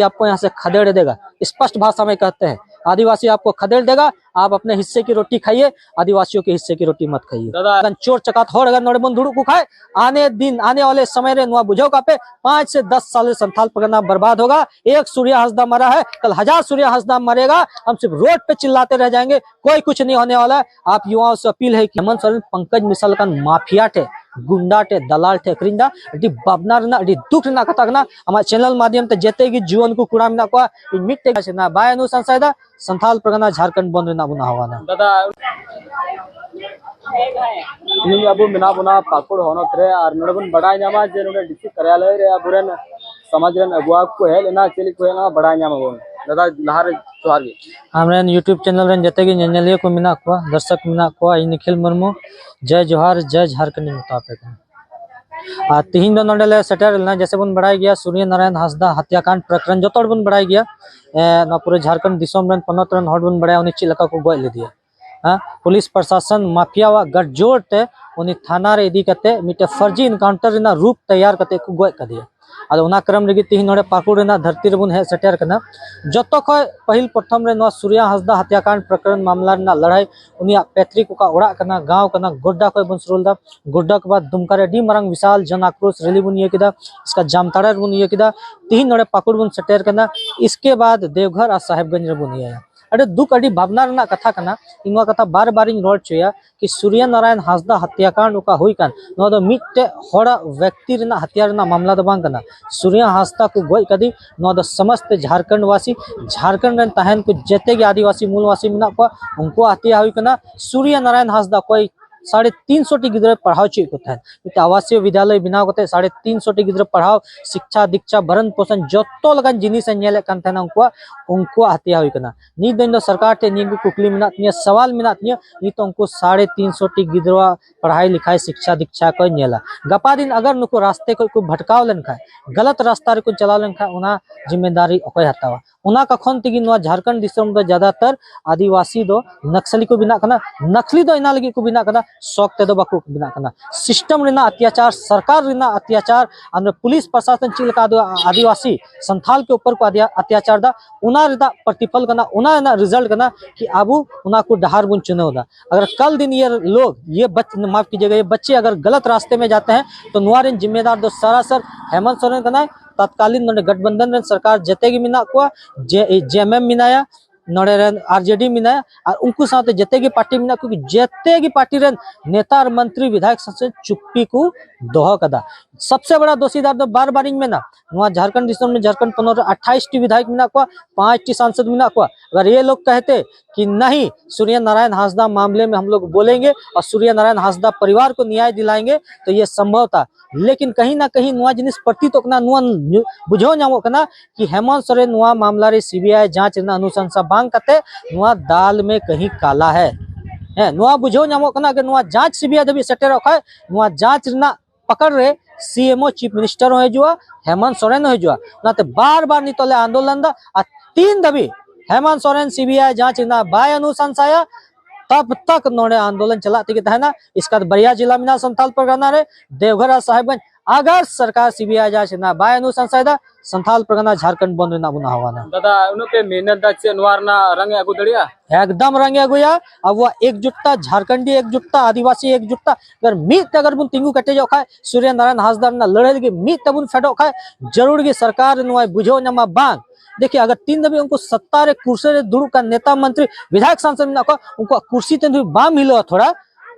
आपको यहाँ से खदेड़ देगा। स्पष्ट भाषा में कहते हैं आदिवासी आपको खदेड़ देगा, आप अपने हिस्से की रोटी खाइए, आदिवासियों के हिस्से की रोटी मत खाइए। चोर चकात हो अगर नोड़े दुड़ू को खाए आने वाले समय रे नुआ बुझो का पे 5 से 10 साल संथाल परगना बर्बाद होगा। एक सूर्य हंसदा मरा है, कल 1000 सूर्य हंसदा मरेगा। हम सिर्फ रोड पे चिल्लाते रह जाएंगे, कोई कुछ नहीं होने वाला है। आप युवाओं से अपील है कि हेमंत सोरेन पंकज मिसल का माफिया टे गुंडा टे दलाल टे अक्रिंदा अडी बाबना रना अडी दुख रना कथा कना हमारे चैनल माध्यम ते जेते की जीवन को कुड़ा मिना को मिट्टे ना बाय अनु संसायदा संथाल परगना झारखंड बंद रना बुना हवाना दादा इन अबु मिना बुना पाकुड़ होनत रे और नडबन बड़ाई नामा जे नडे डिस्ट्रिक्ट कार्यालय रे अबुरन समाज रन अगुआ को है लेना चली को है ना बड़ाई नामा बोन दादा लहार जोहार गे हमरे यूट्यूब चैनल रन जते की नेलिया को मिना को दर्शक मिना को निखिल मुर्मू जय जोहार जय झारखंड मुताबिक आ तीन दो नडले सेटर ना जैसे बन बढ़ाई गया सूर्य नारायण हांसदा हत्याकांड प्रकरण जो तोड़ बन बढ़ाई गया ना पूरे झारखंड दिसोम रन 15 रन हड़ बन बढ़ाया उन्हें चिलका को गोय ले दिया। हाँ पुलिस प्रशासन माफिया व गठजोड़ ते उन्हें थाना रे इदी कते मिटे फर्जी इनकाउंटर ना रूप तैयार कते को गोय कर दिया। अद उना क्रम रे तीन नोड़े पाकुड़ ना धरती रे बन है सेटर कना जतो खय पहिल प्रथम रे नो सूर्य हांसदा हत्याकांड प्रकरण मामला ना लड़ाई उनिया पैतृक का ओड़ा कना गांव कना गोड्डा को बन सुरुलदा गोड्डा के बाद दुमका रे डी मरंग विशाल जन आक्रोश रैली बन ये किदा इसका जामताड़ा बन ये किदा तीन नोड़े पाकुड़ बन सेटर कना। इसके बाद देवघर और साहेबगंज रे बन ये अरे दुख अड़ी भावना रना कथा कना इनवा कथा बार बार इन रोड चोया कि सूर्य नारायण हांसदा हत्याकांड का हुई कान नो दो मिट्टे होड़ा व्यक्ति रना हत्या रना मामला दो बांग कना सूर्य हांसदा को गोय कदी नो दो समस्त झारखंड वासी झारखंड रन तहन को जेते के आदिवासी मूलवासी मिना को उनको हत्या हुई कना। सूर्य नारायण हांसदा कोई 350 टी गिद्रे पढ़ाओ ची को था आवासीय विद्यालय बनाव कते 350 टी गिद्रे पढ़ाओ शिक्षा दीक्षा भरण पोषण जतो लगन जिनिस नेले कान था उनको हत्या हुई कना। नी दिन दो सरकार ते नी कुकली मिना निया सवाल मिना निया नी तो उनको 350 टी गिद्रवा पढ़ाई लिखाई शिक्षा दीक्षा को नेला गपा दिन अगर नुको रास्ते को भटकाव लन खा गलत रास्ता रे को चला लन खा उना जिम्मेदारी अकोय हतावा उना कखन तिगी नो झारखंड दिसम दो ज्यादातर आदिवासी दो नक्सली को बिना कना नक्सली दो इना लगी को बिना कना शौक ते दो बाकू बिना कना सिस्टम रेना अत्याचार सरकार रेना अत्याचार और पुलिस प्रशासन चिलका दो आदिवासी संथाल के ऊपर को अत्याचार दा उना रेदा प्रतिफल कना उना ना रिजल्ट कना कि आबू उना को डहार बुन चुने होदा। अगर कल दिन ये लोग ये माफ कीजिएगा ये बच्चे अगर गलत रास्ते में जाते हैं तो नुआरिन जिम्मेदार दो सरासर हेमंत सोरेन कना तत्कालीन गठबंधन सरकार जते की मिना को जेएमएम मिनाया नोड़े आरजेडी मिनाया और उनको साथ जते की पार्टी मिना क्योंकि जते की पार्टी रे नेता और मंत्री विधायक संसद चुप्पी को दोह कदा। सबसे बड़ा दोषीदार तो बार बार में ना वहाँ झारखंड दिसम में झारखंड 28 टी विधायक मिना को 5 टी सांसद मिना को अगर ये लोग कहते कि नहीं सूर्य नारायण हांसदा मामले में हम लोग बोलेंगे और सूर्य नारायण हांसदा परिवार को न्याय दिलाएंगे तो ये संभव था। लेकिन कहीं ना कहीं नुआ जिनिस प्रतीत होकना नुआ बुझो नामो कना कि हेमंत सोरेन नुआ मामला रे सीबीआई जांच ना अनुशंसा बांग कते नुआ दाल में कहीं काला है नुआ बुझो नामो कना कि नुआ जांच सीबीआई दबी सेटर रखा नुआ जांच ना पकड़ रे सीएमओ चीफ मिनिस्टर हो जुआ हेमंत सोरेन हो जुआ नाते बार बार नितले आंदोलन दा 3 दबी हेमंत सोरेन सीबीआई जांच ना बाय अनुशंसाया तब तक नोड़े आंदोलन चलाते के तहना। इसका बरिया जिला मिना संथाल परगना रे देवघर और साहेबगंज अगर सरकार सीबीआई जांच ना बाय अनुशंसायदा संथाल परगना झारखंड बंद ना बुना हवाना दादा उनपे मेहनत दा चे नवारना रंग अगु दड़िया एकदम रंग अगुया। अब वो एकजुटता झारखंडी एकजुटता आदिवासी एकजुटता अगर मीत अगर बुन तिंगु कटे जो खाए सूर्य नारायण हांसदा ना लड़े के मीत बुन फेडो खाए जरूर की सरकार नुआ बुझो नमा बांग। देखिए अगर 3 दबी उनको सत्ता रे कुर्सी रे दुड़ू का नेता मंत्री विधायक सांसद में उनको कुर्सी ते बाम मिलो थोड़ा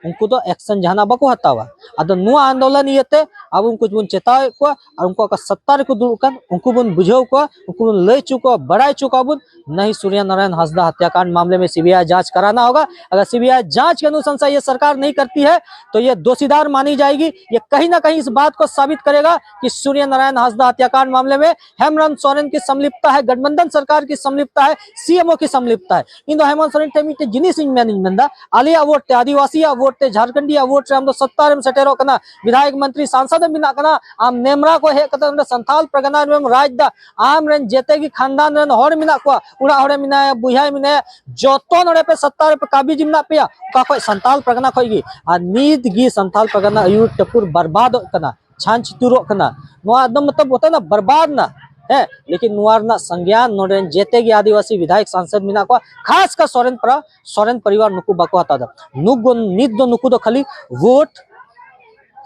उनको तो एक्शन जहाना बको हतावा अदो नुआ आंदोलन येते अब उनको बुन चेतावे को और उनको का सत्ता रे को दुड़कन उनको बुन बुझो को उनको बुन ले चुको बड़ाई चुका बुन नहीं सूर्य नारायण हांसदा हत्याकांड मामले में सीबीआई जांच कराना होगा। अगर सीबीआई जांच की अनुशंसा ये सरकार नहीं करती है तो ये दोषीदार मानी जाएगी। ये कहीं ना कहीं इस बात को साबित करेगा कि सूर्य नारायण हांसदा हत्याकांड मामले में हेमंत सोरेन की संलिप्तता है, गठबंधन सरकार की संलिप्तता है, सीएमओ की संलिप्तता है। इन हेमंत सोरेन टेमिटे जिनिस मैनेजमेंट आलिया वोट आदिवासी वोट झारखंडी वोट हम सत्ता रे सेटेरो कना विधायक मंत्री सांसद बिना कना आम नेमरा को हे कत संथाल परगना में राज दा आम रेन जेते की खानदान रेन होड़ मिना को उड़ा होड़े मिना बुझाई मिना जतो नडे पे सत्ता रे पे काबिज मिना पे का कोई संथाल परगना खोगी आ नीत गी संथाल परगना अयुर टपुर बर्बाद कना छान चितुरो कना नो एकदम मतलब होता ना बर्बाद ना है लेकिन नुआरना संज्ञान नोडेन जेते गी आदिवासी विधायक सांसद मिना को खास का सोरेन परिवार नुकु बाको हता दा नुगो नित दो नुकु दो खाली वोट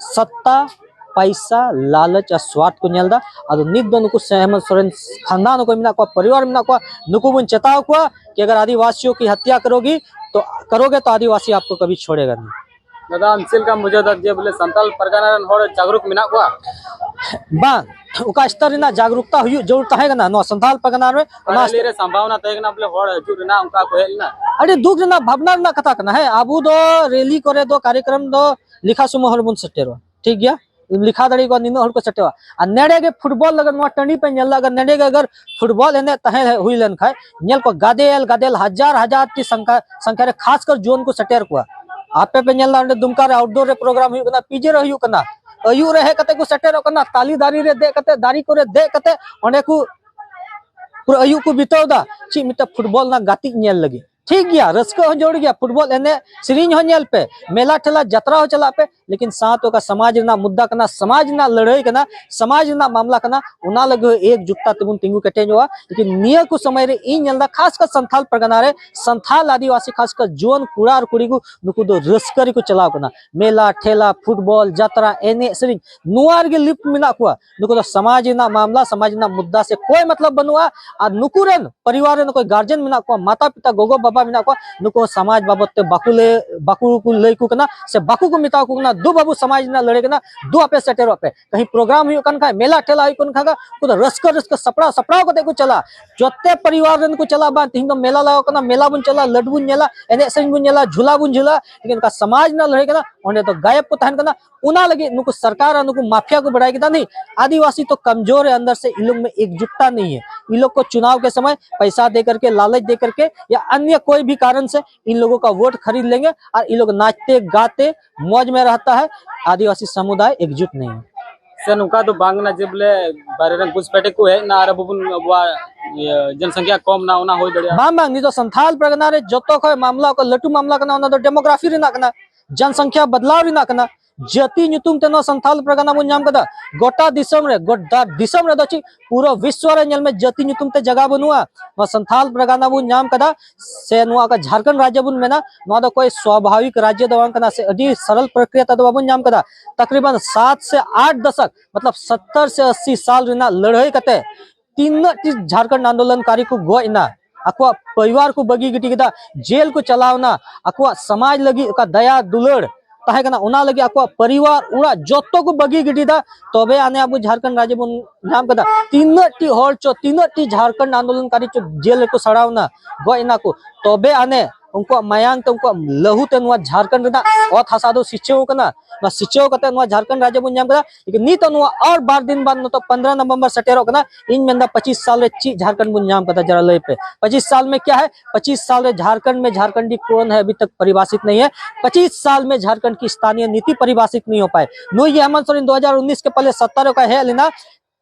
सत्ता पैसा लालच और स्वार्थ को नेलदा अदो नित दो नुकु हेमंत सोरेन खानदान को मिना को परिवार मिना को नुकु बुन चेताव को कि अगर आदिवासियों की हत्या करोगे तो आदिवासी आपको कभी छोड़ेगा नहीं। दादा अंचल का मुझे जे बोले संताल परगना रन होड़ जागरूक मिना को बांग उका स्तर ना जागरूकता हुई जरूर तहेगा ना नो संताल परगना रे ना लेरे संभावना तहेगा बोले होड़ हजू ना उनका को हेल ना अरे दुख ना भावना ना कथा करना है आबू दो रैली करे दो कार्यक्रम दो लिखा सुमो हर बुन सटेरो ठीक गया लिखा दड़ी को निनो हर को सटेवा आ नेडे के फुटबॉल लगन वा टंडी पे नेल अगर नेडे के अगर फुटबॉल एने तहे हुई लन खाय नेल को गादेल हजार की संख्या रे खास कर जोन को सटेर को आपे पे नेल ना दुमका रे आउटडोर रे प्रोग्राम हुई कना पीजे रे हुई कना अयु रे हे कते को सटेर कना ताली दारी रे दे कते दारी को रे दे कते ओंडे को पूरा अयु को बितावदा ची मिटा फुटबॉल ना गाती नेल लगी ठीक गया रस्का हो जोड़ गया फुटबॉल एने सिरिंज हो नेल पे मेला ठेला जतरा हो चला पे लेकिन साथ का समाज ना मुद्दा कना समाज ना लड़ाई कना समाज ना मामला कना उना लगे एकजुटता तिबुन तिंगु कटे जोआ लेकिन निय को समय रे इन नेलदा खास कर संथाल परगना रे संथाल आदिवासी खास कर जोन कुड़ा और कुड़ी को नुकु दो रस्करी को चलाव कना मेला ठेला फुटबॉल जतरा एने सिरिंज नुआर के लिप मिना को नुकु दो समाज ना मामला समाज ना मुद्दा से कोई मतलब बनुआ आ नुकुरन परिवार न कोई गार्जियन मिना को माता पिता गोगो बाबा मिना को नुको समाज बाबत ते बाकू को लई को कना से बाकू को मिता को ना दो बाबू समाज ना लड़े कना दो आपे सेटेरो पे कहीं प्रोग्राम हुई कन खा मेला ठेला हुई कन खा को रस्क सपड़ा को देखो चला जोते परिवार रन को चला बा तिन मेला लगाओ कना मेला बुन चला लड्डू बुन नेला एने सेन बुन नेला झूला बुन झूला लेकिन का समाज ना लड़े कना ओंडे तो गायब को तहन कना उना लगे नुको सरकार नुको माफिया को बढ़ाई कना नहीं आदिवासी तो कमजोर है अंदर से इन लोग में एकजुटता नहीं है इन लोग को चुनाव के समय पैसा दे करके लालच दे करके या अन्य कोई भी कारण से इन लोगों का वोट खरीद लेंगे और इन लोग नाचते गाते मौज में रहता है आदिवासी समुदाय एकजुट नहीं है से नुका तो बांगना जेबले बारे रन घुसपेटे को है ना रबुन वा जनसंख्या कम ना होना होई दड़िया बांग नि तो संथाल परगना रे जतो को मामला को लटू मामला कना ओना तो डेमोग्राफी रे ना कना जनसंख्या बदलाव रे ना कना जति नुतुम तेनो संथाल परगना बु नाम कदा गोटा दिसम रे दची पूरा विश्व रे नेल में जति नुतुम ते जगह बनुआ व संथाल परगना बु नाम कदा से नुआ का झारखंड राज्य बुन मेना नुआ दो कोई स्वाभाविक राज्य दवान कना से अडी सरल प्रक्रिया तदवा बु नाम कदा तकरीबन 7 से 8 दशक मतलब 70 से 80 साल रिना लड़ाई कते तीन झारखंड आंदोलनकारी को गोइना अकवा परिवार को बगी गिटी कदा जेल को चलावना अकवा समाज लगी का दया दुलड़ ताहे कना उना लगी अकवा परिवार उड़ा जत्तो को बगी गिटी दा तबे आने अब झारखंड राज्य बन नाम कदा तीन टी झारखंड आंदोलनकारी चो जेल को सड़ावना गोइना को तबे आने उनको मायांग तो उनको लहू ते नुआ झारखंड रे अत हासा दो सिचेओ कना ना सिचेओ कते नुआ झारखंड राज्य बन नाम कदा लेकिन नी तो नुआ और 12 दिन बाद न तो 15 नवंबर सटेरो कना इन मेंदा 25 साल रे ची झारखंड बन नाम कदा जरा लय पे 25 साल में क्या है 25 साल रे झारखंड में झारखंडी कौन है अभी तक परिभाषित नहीं है 25 साल में झारखंड की स्थानीय नीति परिभाषित नहीं हो पाए नो ये हेमंत सोरेन 2019 के पहले 70 का है लेना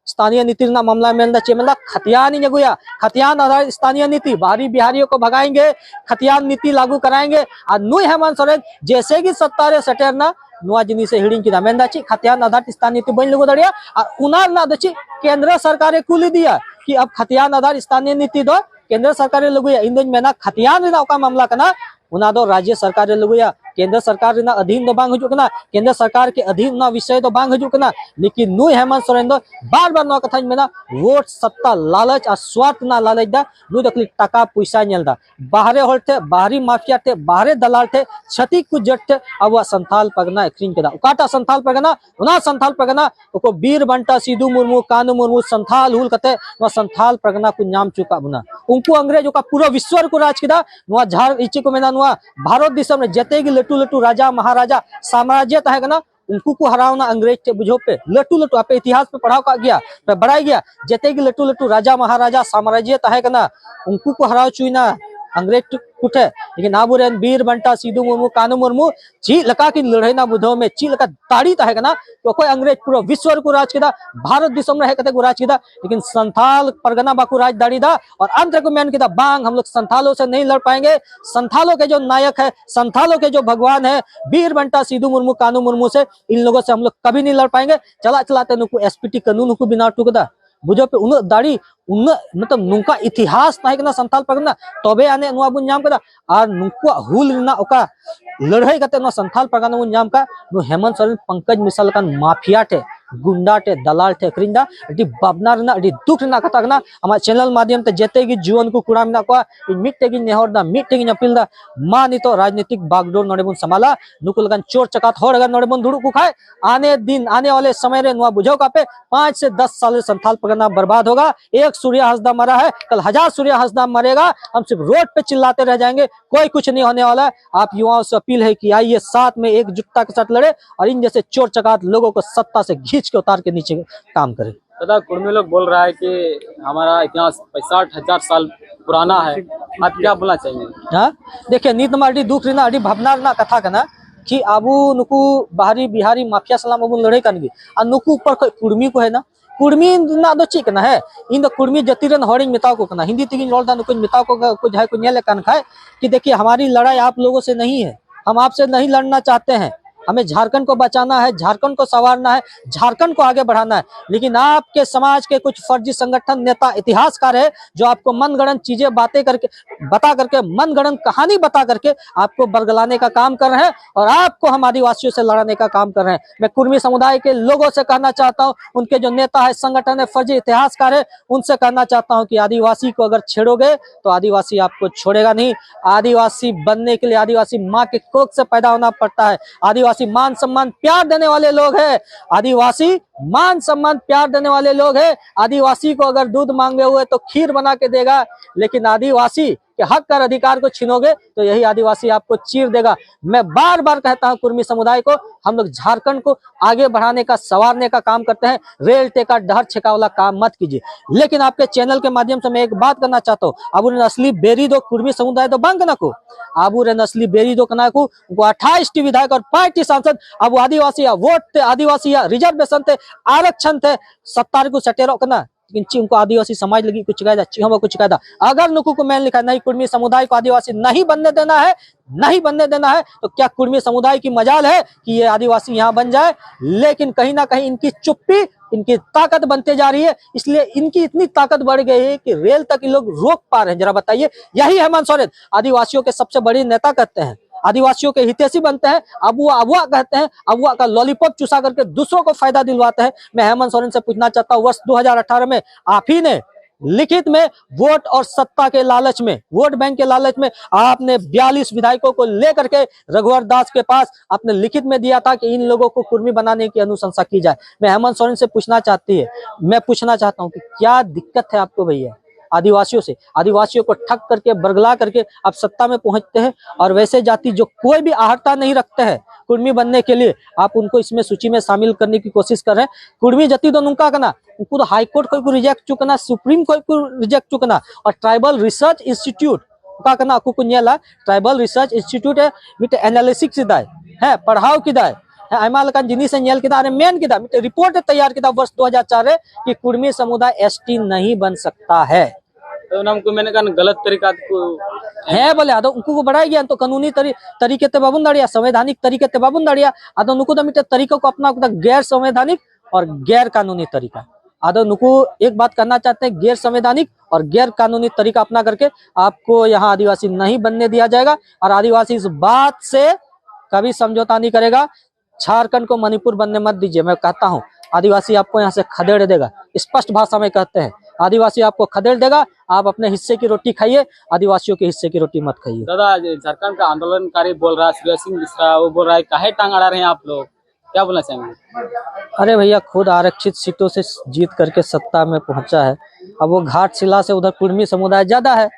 स्थानीय नीति ना मामला में चेमला खतियान ही जगुया खतियान आधारित स्थानीय नीति बाहरी बिहारियों को भगाएंगे खतियान नीति लागू कराएंगे और नुई हेमंत सोरेन जैसे कि सत्तारे सटेरना नुआ जिनी से हिडिंग की मेंदाची खतियान आधारित स्थानीय नीति बन लगो दड़िया और उनार ना दची केंद्र सरकार कुली दिया कि अब खतियान आधारित स्थानीय नीति दो केंद्र सरकार लगुया इन दिन मेना खतियान ना का मामला कना उना दो राज्य सरकार लगुया केंद्र सरकार ना अधीन दो बांग हजु कना केंद्र सरकार के अधीन ना विषय दो बांग हजु कना लेकिन नुई हेमंत सोरेन दो बार नो कथा मेना वोट सत्ता लालच आ स्वार्थ ना लालच दा नु दकली टाका पैसा नेलदा बाहरे होलते बाहरी माफिया थे बाहरे दलाल थे छती कु जट थे अब संथाल परगना एक्रिंग केदा उकाटा संथाल परगना उना संथाल परगना को वीर बंटा सिद्धू मुर्मू कानू मुर्मू संथाल हुल कते नो संथाल परगना को नाम चुका बुना उनको अंग्रेजों का पूरा विश्व को राज किदा नो झार इची को मेना नुआ भारत दिसम में जते की लटू लटू राजा महाराजा साम्राज्य तहे कना उनको को हरावना अंग्रेज के बुझो पे लटू लटू आपे इतिहास पे पढ़ाओ का गया पे बढ़ाई गया जते की लटू लटू राजा महाराजा साम्राज्य तहे कना उनको को हराव चुना अंग्रेज कुठे लेकिन आबुरेन वीर बंटा सिद्धू मुर्मू कानू मुर्मू ची लका की लड़ाई ना बुधो में ची लका ताड़ी तहे कना तो कोई अंग्रेज पूरा विश्व को राज किदा भारत दिसम रहे कते को राज किदा लेकिन संथाल परगना बाकू राज दाड़ी दा और अंत को मैन किदा बांग हम लोग संथालों से नहीं लड़ पाएंगे संथालों के जो नायक है संथालों के जो भगवान है वीर बंटा सिद्धू मुर्मू कानू मुर्मू से इन लोगों से हम लोग कभी नहीं लड़ पाएंगे चला चलाते नुकु एसपीटी कानून को बिना टुकदा बुझो पे उन दाड़ी उन मतलब नुका इतिहास ताहे कना संथाल परगना तबे आने नुआ बुन नाम कदा और नुकुआ हुल ना ओका लड़ाई कते नुआ संथाल परगना बुन नाम का नु हेमंत सोरेन पंकज मिसल कान माफिया टे गुंडा टे दलाल टे अखरिंदा अडी बाबना रना अडी दुख रना कथा कना आमा चैनल माध्यम ते जेते गी जीवन को कुड़ा मिना को मिट्टे गी नेहरदा मिट्टे गी अपील दा मा नितो राजनीतिक बागडोर नोडे बुन संभाला नुकुल गान चोर चकात होड़ अगर नोडे बुन धुड़ु को खाए आने वाले समय रे नुआ बुझो का पे 5 से 10 साल संथाल परगना बर्बाद होगा। एक सूर्य हंसदा मरा है, कल 1000 सूर्य हंसदा मरेगा। हम सिर्फ रोड पे चिल्लाते रह जाएंगे, कोई कुछ नहीं होने वाला है। आप युवाओं से अपील है कि आइए साथ में एकजुटता के साथ लड़े और इन जैसे चोर चकात लोगों को सत्ता से खींच के उतार के नीचे काम करें। दादा कुर्मी लोग बोल रहा है कि हमारा इतिहास 65,000 साल पुराना है, आप क्या बोलना चाहिए? हाँ देखिए नीत मार्डी दुख रीना अड़ी भावनार ना कथा कना कि आबू नुकु बाहरी बिहारी माफिया सलाम अबू लड़ाई कनगी आ नुकु ऊपर कुर्मी को है ना कुर्मी ना दो चीक ना है इन दो कुर्मी जतिरन हॉर्डिंग मिताओ को कना हिंदी तिगिन रोल दा नुकु मिताओ को कुछ है कुछ नेले कान खाए कि देखिए हमारी लड़ाई आप लोगों से नहीं है, हम आपसे नहीं लड़ना चाहते हैं। हमें झारखंड को बचाना है, झारखंड को संवारना है, झारखंड को आगे बढ़ाना है। लेकिन आपके समाज के कुछ फर्जी संगठन नेता इतिहासकार है जो आपको मनगढ़ंत चीजें बातें करके बता करके मनगढ़ंत कहानी बता करके आपको बरगलाने का काम कर रहे हैं और आपको हम आदिवासियों से लड़ाने का काम कर रहे हैं। मैं कुर्मी समुदाय के लोगों से कहना चाहता हूँ, उनके जो नेता है संगठन है फर्जी इतिहासकार है उनसे कहना चाहता हूँ कि आदिवासी को अगर छेड़ोगे तो आदिवासी आपको छोड़ेगा नहीं। आदिवासी बनने के लिए आदिवासी माँ के कोख से पैदा होना पड़ता है। आदिवासी मान सम्मान प्यार देने वाले लोग हैं, आदिवासी मान सम्मान प्यार देने वाले लोग हैं। आदिवासी को अगर दूध मांगे हुए तो खीर बना के देगा, लेकिन आदिवासी के हक और अधिकार को छीनोगे तो यही आदिवासी आपको चीर देगा। मैं बार बार कहता हूं कुर्मी समुदाय को, हम लोग झारखंड को आगे बढ़ाने का संवारने का काम करते हैं, रेल टेका डहर छेका वाला काम मत कीजिए। लेकिन आपके चैनल के माध्यम से मैं एक बात करना चाहता हूँ, अब असली बेरी दो कुर्मी समुदाय तो बंग नको आबू रे नस्ली बेरी दो कना को 28 टी विधायक और 5 सांसद अब आदिवासी वोट थे, आदिवासी रिजर्वेशन थे, आरक्षण थे, 70 को सटेरो कना लेकिन उनको आदिवासी समाज लगी कुछ कायदा हम कुछ कायदा अगर नुकु को मैंने लिखा नहीं कुर्मी समुदाय को आदिवासी नहीं बनने देना है, नहीं बनने देना है तो क्या कुर्मी समुदाय की मजाल है कि ये आदिवासी यहाँ बन जाए? लेकिन कहीं ना कहीं इनकी चुप्पी इनकी ताकत बनते जा रही है, इसलिए इनकी इतनी ताकत बढ़ गई है कि रेल तक ये लोग रोक पा रहे हैं। जरा बताइए, यही हेमंत सोरेन आदिवासियों के सबसे बड़े नेता कहते हैं, आदिवासियों के हितैषी बनते हैं, अबुआ कहते हैं, अबुआ का लॉलीपॉप चुसा करके दूसरों को फायदा दिलवाते हैं। मैं हेमंत सोरेन से पूछना चाहता हूँ, वर्ष 2018 में आप ही ने लिखित में वोट और सत्ता के लालच में, वोट बैंक के लालच में आपने 42 विधायकों को लेकर के रघुवर दास के पास आपने लिखित में दिया था कि इन लोगों को कुर्मी बनाने की अनुशंसा की जाए। मैं हेमंत सोरेन से पूछना चाहता हूँ कि क्या दिक्कत है आपको भैया आदिवासियों से? आदिवासियों को ठग करके बरगला करके आप सत्ता में पहुंचते हैं और वैसे जाति जो कोई भी आहर्ता नहीं रखते हैं कुर्मी बनने के लिए, आप उनको इसमें सूची में शामिल करने की कोशिश कर रहे हैं। कुर्मी जाति तो नुका करना उनको तो हाईकोर्ट को रिजेक्ट चुकना, सुप्रीम कोर्ट को रिजेक्ट चुकना और ट्राइबल रिसर्च इंस्टीट्यूट का करना आपको कुनियाला ट्राइबल रिसर्च इंस्टीट्यूट है मिट एनालिसिस किदा है पढ़ाओ किदा है आयमा लकान जिनिस नेल किदा अरे मेन किदा मिट रिपोर्ट तैयार किदा वर्ष 2004 कि कुर्मी समुदाय एसटी नहीं बन सकता है। तो उनको मैंने कहा गलत तरीका को है बोले आदो उनको को बढ़ाई गया तो कानूनी तरीके ते बाबुन दाड़िया, संवैधानिक तरीके ते बाबुन दाड़िया आदो नुको तो मिटे तरीकों को अपना गैर संवैधानिक और गैर कानूनी तरीका आदो नुको एक बात करना चाहते हैं, गैर संवैधानिक और गैर कानूनी तरीका अपना करके आपको यहाँ आदिवासी नहीं बनने दिया जाएगा और आदिवासी इस बात से कभी समझौता नहीं करेगा। झारखंड को मणिपुर बनने मत दीजिए। मैं कहता हूँ आदिवासी आपको यहाँ से खदेड़ देगा, स्पष्ट भाषा में कहते हैं आदिवासी आपको खदेड़ देगा। आप अपने हिस्से की रोटी खाइए, आदिवासियों के हिस्से की रोटी मत खाइए। दादा झारखंड का आंदोलनकारी बोल रहा है श्री सिंह मिश्रा, वो बोल रहा है काहे टांग अड़ा रहे हैं आप लोग, क्या बोलना चाहेंगे? अरे भैया खुद आरक्षित सीटों से जीत करके सत्ता में पहुंचा है, अब वो घाटशिला से उधर कुर्मी समुदाय ज्यादा है।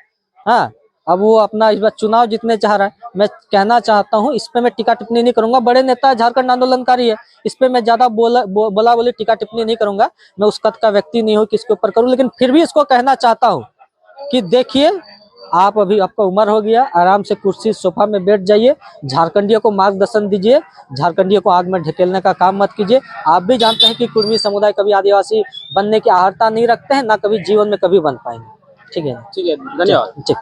हाँ अब वो अपना इस बार चुनाव जीतने चाह रहा है। मैं कहना चाहता हूँ, इस पे मैं टीका टिप्पणी नहीं करूंगा, बड़े नेता झारखंड आंदोलनकारी है, इस पे मैं ज्यादा बोली टीका टिप्पणी नहीं करूंगा। मैं उस कद का व्यक्ति नहीं हूँ कि इसके ऊपर करूँ, लेकिन फिर भी इसको कहना चाहता हूँ कि देखिए आप अभी आपका उम्र हो गया, आराम से कुर्सी सोफा में बैठ जाइए, झारखंडियों को मार्गदर्शन दीजिए, झारखंडियों को आग में ढकेलने का काम मत कीजिए। आप भी जानते हैं कि कुर्मी समुदाय कभी आदिवासी बनने की आहर्ता नहीं रखते हैं, ना कभी जीवन में कभी बन पाएंगे। ठीक है, ठीक है, धन्यवाद। ठीक।